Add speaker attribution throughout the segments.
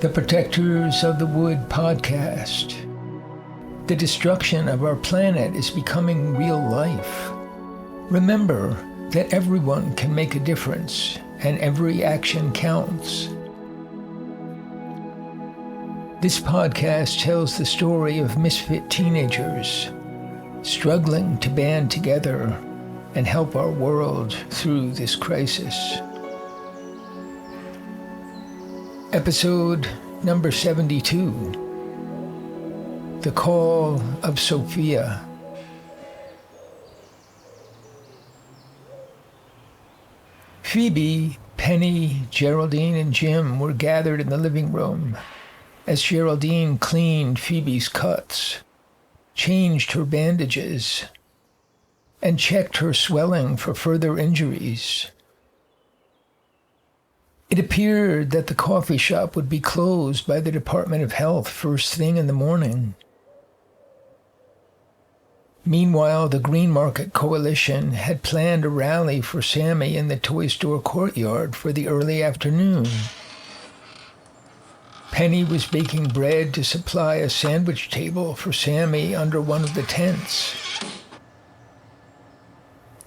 Speaker 1: The Protectors of the Wood podcast. The destruction of our planet is becoming real life. Remember that everyone can make a difference and every action counts. This podcast tells the story of misfit teenagers struggling to band together and help our world through this crisis. Episode number 72. The Call of SOPHIA. Phoebe, Penny, Geraldine, and Jim were gathered in the living room as Geraldine cleaned Phoebe's cuts, changed her bandages, and checked her swelling for further injuries. It appeared that the coffee shop would be closed by the Department of Health first thing in the morning. Meanwhile, the Green Market Coalition had planned a rally for Sammy in the toy store courtyard for the early afternoon. Penny was baking bread to supply a sandwich table for Sammy under one of the tents.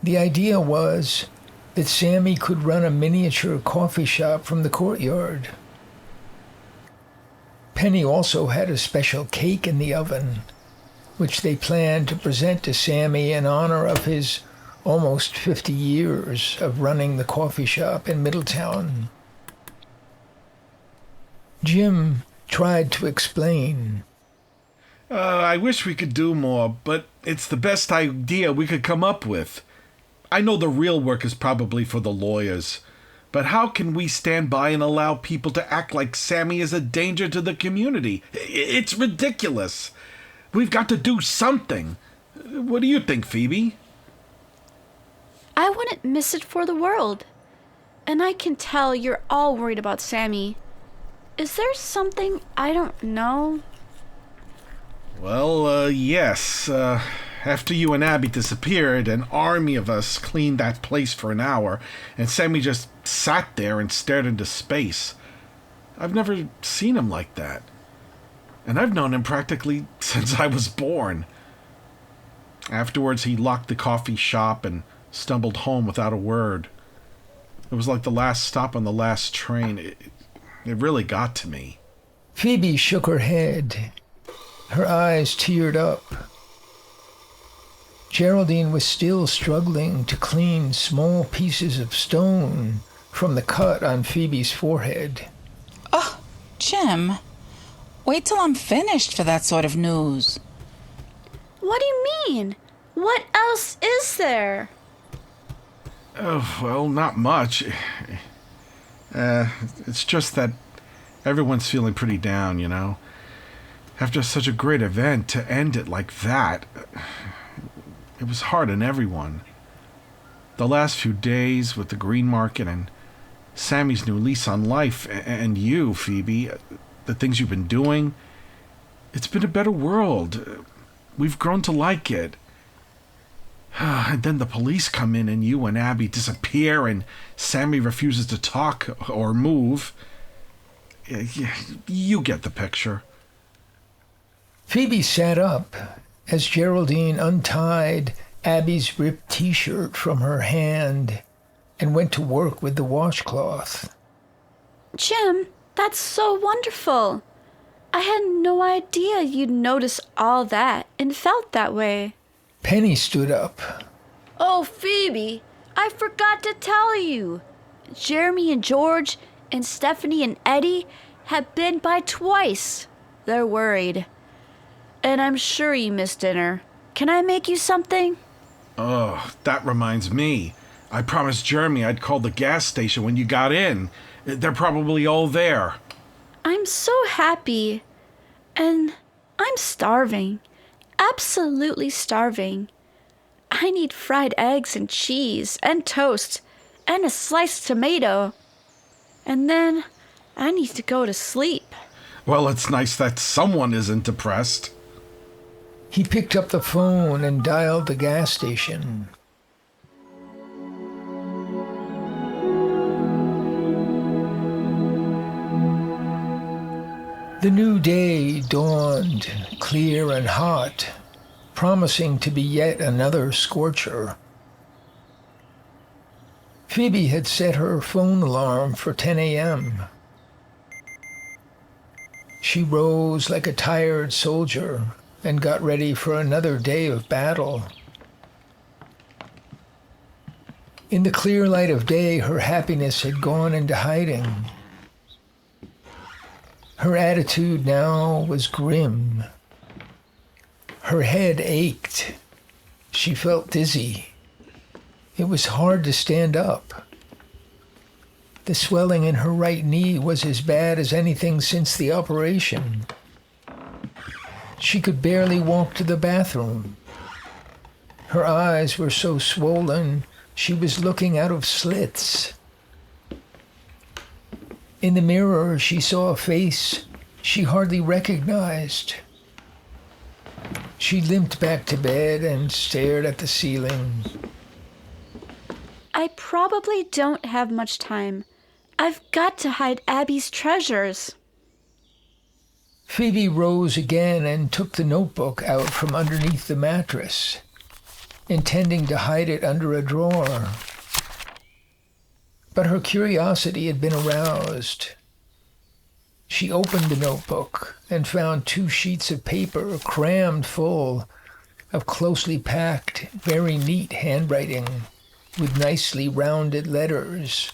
Speaker 1: The idea was that Sammy could run a miniature coffee shop from the courtyard. Penny also had a special cake in the oven, which they planned to present to Sammy in honor of his almost 50 years of running the coffee shop in Middletown. Jim tried to explain.
Speaker 2: I wish we could do more, but it's the best idea we could come up with. I know the real work is probably for the lawyers, but how can we stand by and allow people to act like Sammy is a danger to the community? It's ridiculous. We've got to do something. What do you think, Phoebe?
Speaker 3: I wouldn't miss it for the world. And I can tell you're all worried about Sammy. Is there something I don't know?
Speaker 2: Well, yes. After you and Abby disappeared, an army of us cleaned that place for an hour, and Sammy just sat there and stared into space. I've never seen him like that. And I've known him practically since I was born. Afterwards, he locked the coffee shop and stumbled home without a word. It was like the last stop on the last train. It really got to me.
Speaker 1: Phoebe shook her head. Her eyes teared up. Geraldine was still struggling to clean small pieces of stone from the cut on Phoebe's forehead.
Speaker 4: Oh, Jim, wait till I'm finished for that sort of news.
Speaker 3: What do you mean? What else is there?
Speaker 2: Oh, well, not much. It's just that everyone's feeling pretty down, you know. After such a great event, to end it like that, it was hard on everyone. The last few days with the Green Market and Sammy's new lease on life, and you, Phoebe, the things you've been doing, it's been a better world. We've grown to like it. And then the police come in and you and Abby disappear and Sammy refuses to talk or move. You get the picture.
Speaker 1: Phoebe sat up as Geraldine untied Abby's ripped t-shirt from her hand and went to work with the washcloth.
Speaker 3: Jim, that's so wonderful. I had no idea you'd notice all that and felt that way.
Speaker 1: Penny stood up.
Speaker 3: Oh, Phoebe, I forgot to tell you. Jeremy and George and Stephanie and Eddie have been by twice. They're worried. And I'm sure you missed dinner. Can I make you something?
Speaker 2: Oh, that reminds me. I promised Jeremy I'd call the gas station when you got in. They're probably all there.
Speaker 3: I'm so happy. And I'm starving. Absolutely starving. I need fried eggs and cheese and toast and a sliced tomato. And then I need to go to sleep.
Speaker 2: Well, it's nice that someone isn't depressed.
Speaker 1: He picked up the phone and dialed the gas station. The new day dawned, clear and hot, promising to be yet another scorcher. Phoebe had set her phone alarm for 10 a.m. She rose like a tired soldier and got ready for another day of battle. In the clear light of day, her happiness had gone into hiding. Her attitude now was grim. Her head ached. She felt dizzy. It was hard to stand up. The swelling in her right knee was as bad as anything since the operation. She could barely walk to the bathroom. Her eyes were so swollen, she was looking out of slits. In the mirror, she saw a face she hardly recognized. She limped back to bed and stared at the ceiling.
Speaker 3: I probably don't have much time. I've got to hide Abby's treasures.
Speaker 1: Phoebe rose again and took the notebook out from underneath the mattress, intending to hide it under a drawer. But her curiosity had been aroused. She opened the notebook and found 2 sheets of paper crammed full of closely packed, very neat handwriting with nicely rounded letters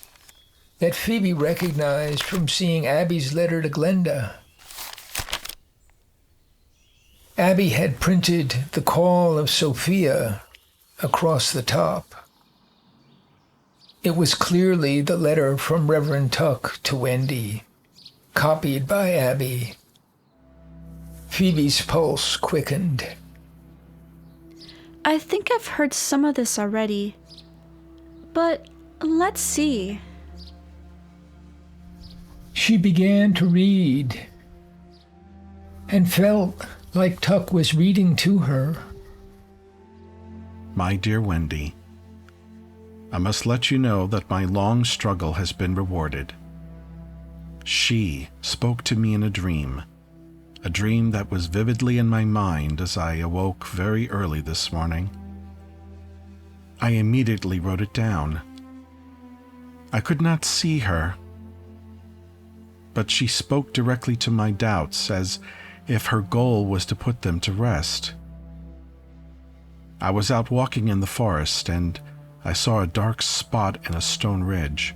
Speaker 1: that Phoebe recognized from seeing Abby's letter to Glenda. Abby had printed the call of SOPHIA across the top. It was clearly the letter from Reverend Tuck to Wendy, copied by Abby. Phoebe's pulse quickened.
Speaker 3: I think I've heard some of this already, but let's see.
Speaker 1: She began to read and felt like Tuck was reading to her.
Speaker 2: My dear Wendy, I must let you know that my long struggle has been rewarded. She spoke to me in a dream that was vividly in my mind as I awoke very early this morning. I immediately wrote it down. I could not see her, but she spoke directly to my doubts as if her goal was to put them to rest. I was out walking in the forest and I saw a dark spot in a stone ridge.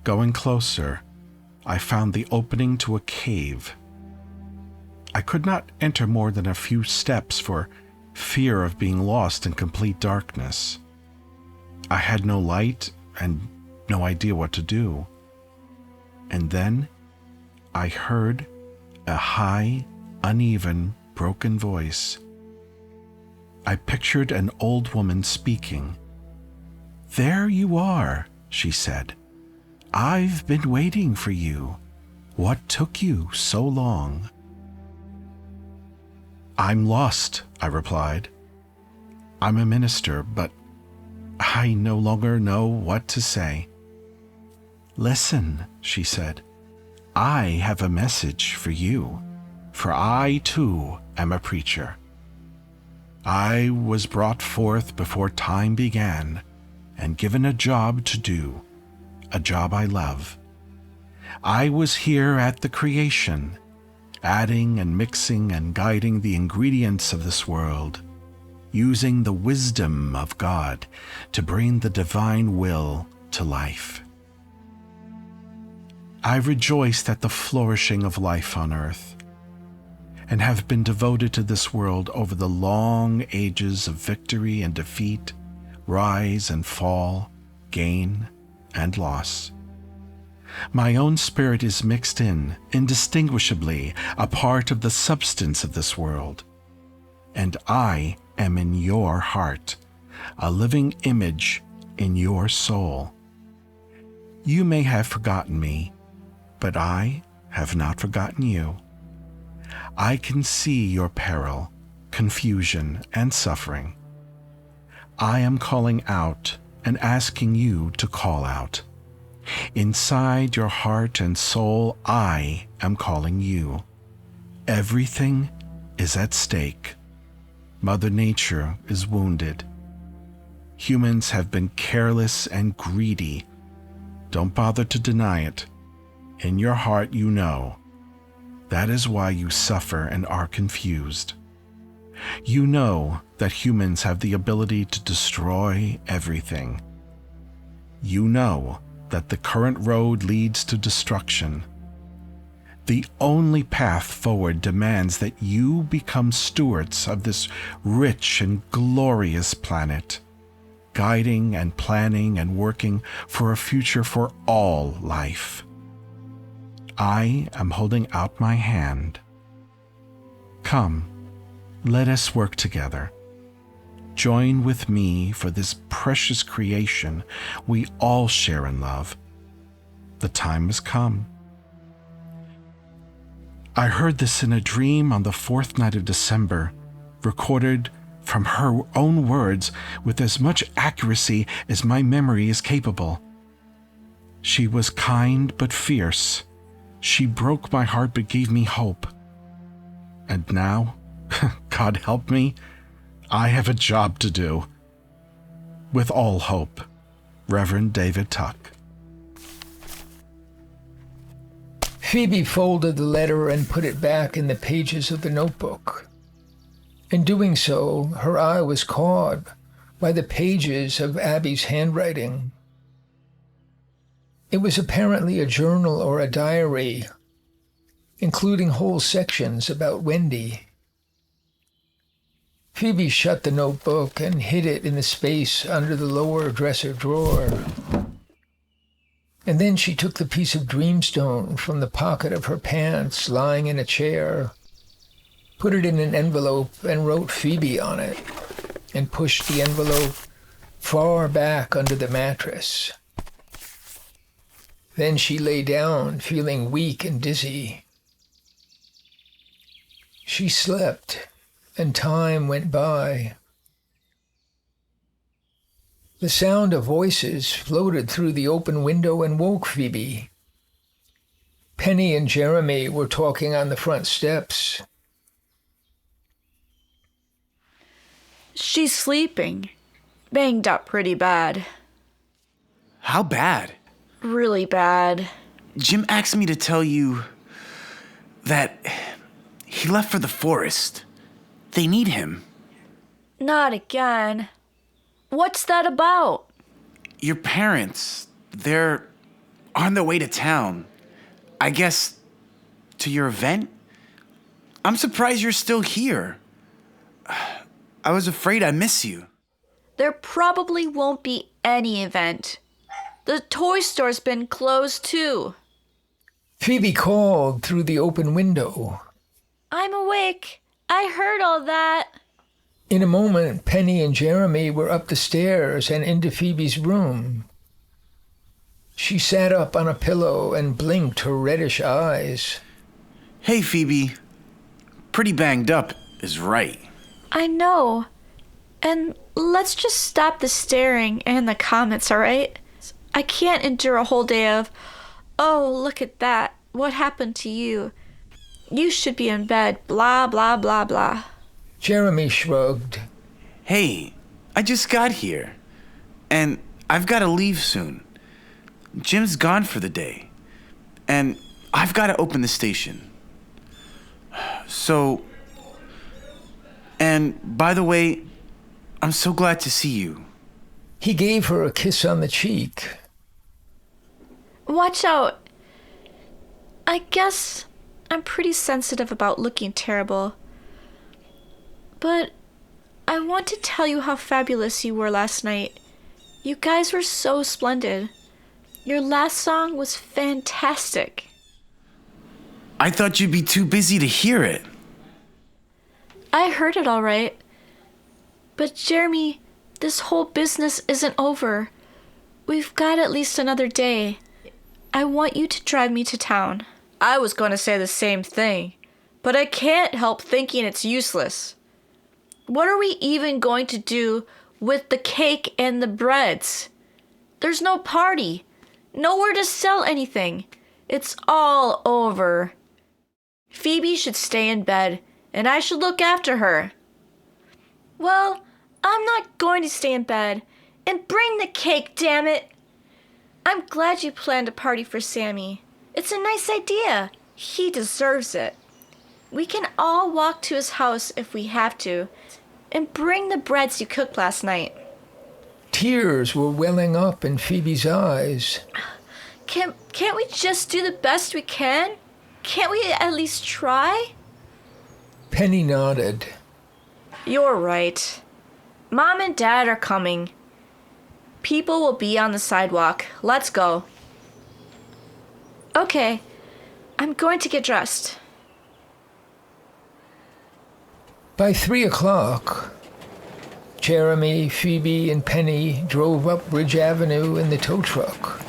Speaker 2: Going closer, I found the opening to a cave. I could not enter more than a few steps for fear of being lost in complete darkness. I had no light and no idea what to do. And then I heard a high, uneven, broken voice. I pictured an old woman speaking. "There you are," she said. "I've been waiting for you. What took you so long?" "I'm lost," I replied. "I'm a minister, but I no longer know what to say." "Listen," she said. "I have a message for you, for I too am a preacher. I was brought forth before time began and given a job to do, a job I love. I was here at the creation, adding and mixing and guiding the ingredients of this world, using the wisdom of God to bring the divine will to life. I rejoiced at the flourishing of life on earth, and have been devoted to this world over the long ages of victory and defeat, rise and fall, gain and loss. My own spirit is mixed in, indistinguishably, a part of the substance of this world, and I am in your heart, a living image in your soul. You may have forgotten me, but I have not forgotten you. I can see your peril, confusion, and suffering. I am calling out and asking you to call out. Inside your heart and soul, I am calling you. Everything is at stake. Mother Nature is wounded. Humans have been careless and greedy. Don't bother to deny it. In your heart, you know. That is why you suffer and are confused. You know that humans have the ability to destroy everything. You know that the current road leads to destruction. The only path forward demands that you become stewards of this rich and glorious planet, guiding and planning and working for a future for all life. I am holding out my hand. Come, let us work together. Join with me for this precious creation we all share and love. The time has come. I heard this in a dream on the 4th night of December, recorded from her own words with as much accuracy as my memory is capable. She was kind but fierce. She broke my heart but gave me hope. And now, God help me, I have a job to do. With all hope, Reverend David Tuck.
Speaker 1: Phoebe folded the letter and put it back in the pages of the notebook. In doing so, her eye was caught by the pages of Abby's handwriting. It was apparently a journal or a diary, including whole sections about Wendy. Phoebe shut the notebook and hid it in the space under the lower dresser drawer. And then she took the piece of dreamstone from the pocket of her pants lying in a chair, put it in an envelope and wrote Phoebe on it, and pushed the envelope far back under the mattress. Then she lay down, feeling weak and dizzy. She slept, and time went by. The sound of voices floated through the open window and woke Phoebe. Penny and Jeremy were talking on the front steps.
Speaker 3: She's sleeping. Banged up pretty bad.
Speaker 5: How bad?
Speaker 3: Really bad.
Speaker 5: Jim asked me to tell you that he left for the forest. They need him.
Speaker 3: Not again. What's that about?
Speaker 5: Your parents, they're on their way to town. I guess to your event? I'm surprised you're still here. I was afraid I'd miss you.
Speaker 3: There probably won't be any event. The toy store's been closed too.
Speaker 1: Phoebe called through the open window.
Speaker 3: I'm awake. I heard all that.
Speaker 1: In a moment, Penny and Jeremy were up the stairs and into Phoebe's room. She sat up on a pillow and blinked her reddish eyes.
Speaker 5: Hey, Phoebe. Pretty banged up is right.
Speaker 3: I know. And let's just stop the staring and the comments, all right? I can't endure a whole day of, oh, look at that. What happened to you? You should be in bed, blah, blah, blah, blah.
Speaker 1: Jeremy shrugged.
Speaker 5: Hey, I just got here. And I've got to leave soon. Jim's gone for the day. And I've got to open the station. So... And by the way, I'm so glad to see you.
Speaker 1: He gave her a kiss on the cheek.
Speaker 3: Watch out. I guess I'm pretty sensitive about looking terrible. But I want to tell you how fabulous you were last night. You guys were so splendid. Your last song was fantastic.
Speaker 5: I thought you'd be too busy to hear it.
Speaker 3: I heard it all right. But Jeremy, this whole business isn't over. We've got at least another day. I want you to drive me to town. I was going to say the same thing, but I can't help thinking it's useless. What are we even going to do with the cake and the breads? There's no party. Nowhere to sell anything. It's all over. Phoebe should stay in bed, and I should look after her. Well, I'm not going to stay in bed. And bring the cake, damn it! I'm glad you planned a party for Sammy. It's a nice idea. He deserves it. We can all walk to his house if we have to, and bring the breads you cooked last night.
Speaker 1: Tears were welling up in Phoebe's eyes.
Speaker 3: Can't we just do the best we can? Can't we at least try?
Speaker 1: Penny nodded.
Speaker 3: You're right. Mom and Dad are coming. People will be on the sidewalk. Let's go. Okay, I'm going to get dressed.
Speaker 1: By 3 o'clock, Jeremy, Phoebe, and Penny drove up Bridge Avenue in the tow truck.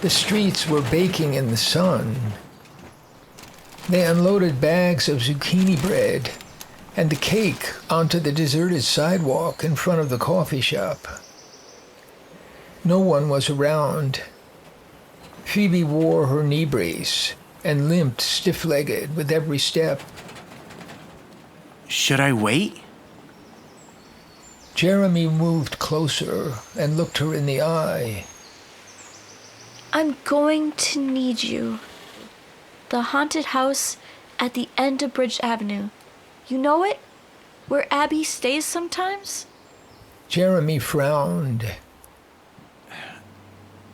Speaker 1: The streets were baking in the sun. They unloaded bags of zucchini bread and the cake onto the deserted sidewalk in front of the coffee shop. No one was around. Phoebe wore her knee brace and limped stiff-legged with every step.
Speaker 5: Should I wait?
Speaker 1: Jeremy moved closer and looked her in the eye.
Speaker 3: I'm going to need you. The haunted house at the end of Bridge Avenue. You know it? Where Abby stays sometimes?
Speaker 1: Jeremy frowned.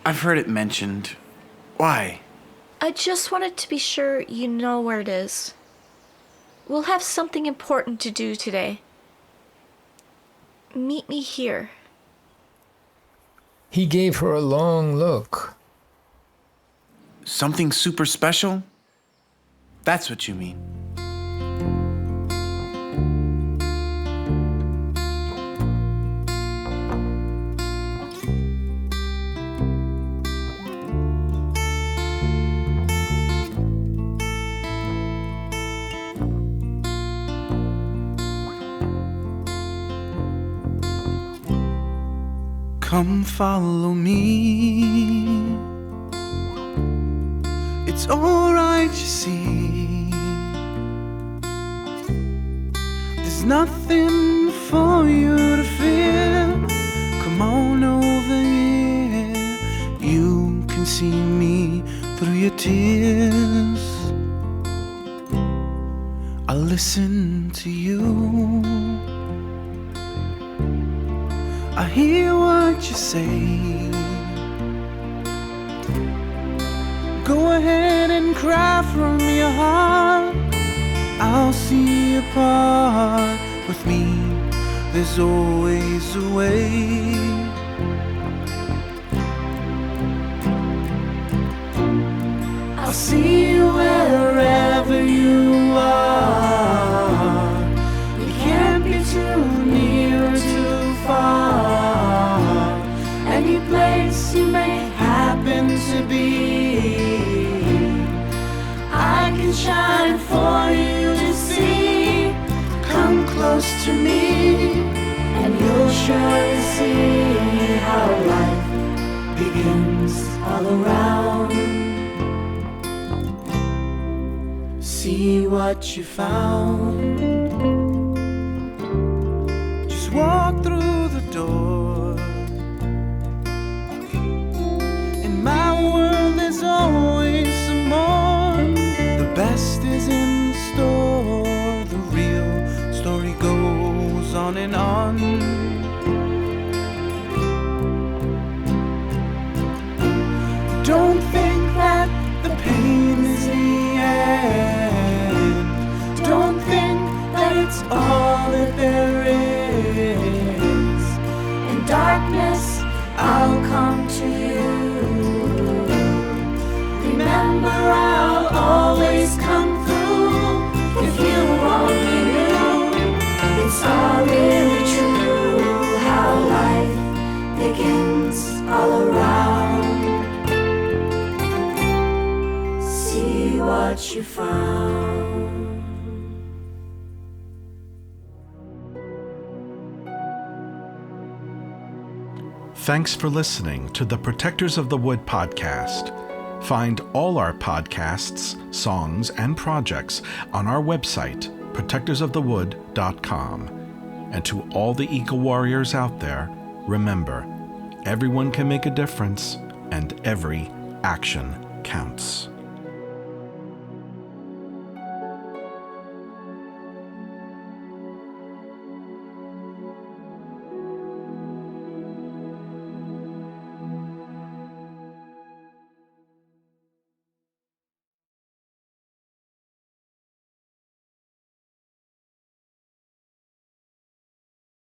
Speaker 5: I've heard it mentioned. Why?
Speaker 3: I just wanted to be sure you know where it is. We'll have something important to do today. Meet me here.
Speaker 1: He gave her a long look.
Speaker 5: Something super special? That's what you mean. Come follow me. It's alright, you see. There's nothing for you to fear. Come on over here. You can see me through your tears. I'll listen to you. I hear what you say. Go ahead and cry from your heart. I'll see your part. With me, there's always a way. I'll see you wherever you are. You can't be too near or too far. Any place you may happen to be, I can shine for you to see. Come close to me, and you'll surely see how life begins all around. See what you found. Just walk through the door. In my world there's always some more. The best is in store. The real story goes on and on. Don't think that the pain is the end. Don't think that it's all that there is. In darkness, I'll come to you. Remember, I'll always come through. If you only knew, it's all really true. How life begins all around. See what you found.
Speaker 2: Thanks for listening to the Protectors of the Wood podcast. Find all our podcasts, songs, and projects on our website, protectorsofthewood.com. And to all the eco warriors out there, remember, everyone can make a difference, and every action counts.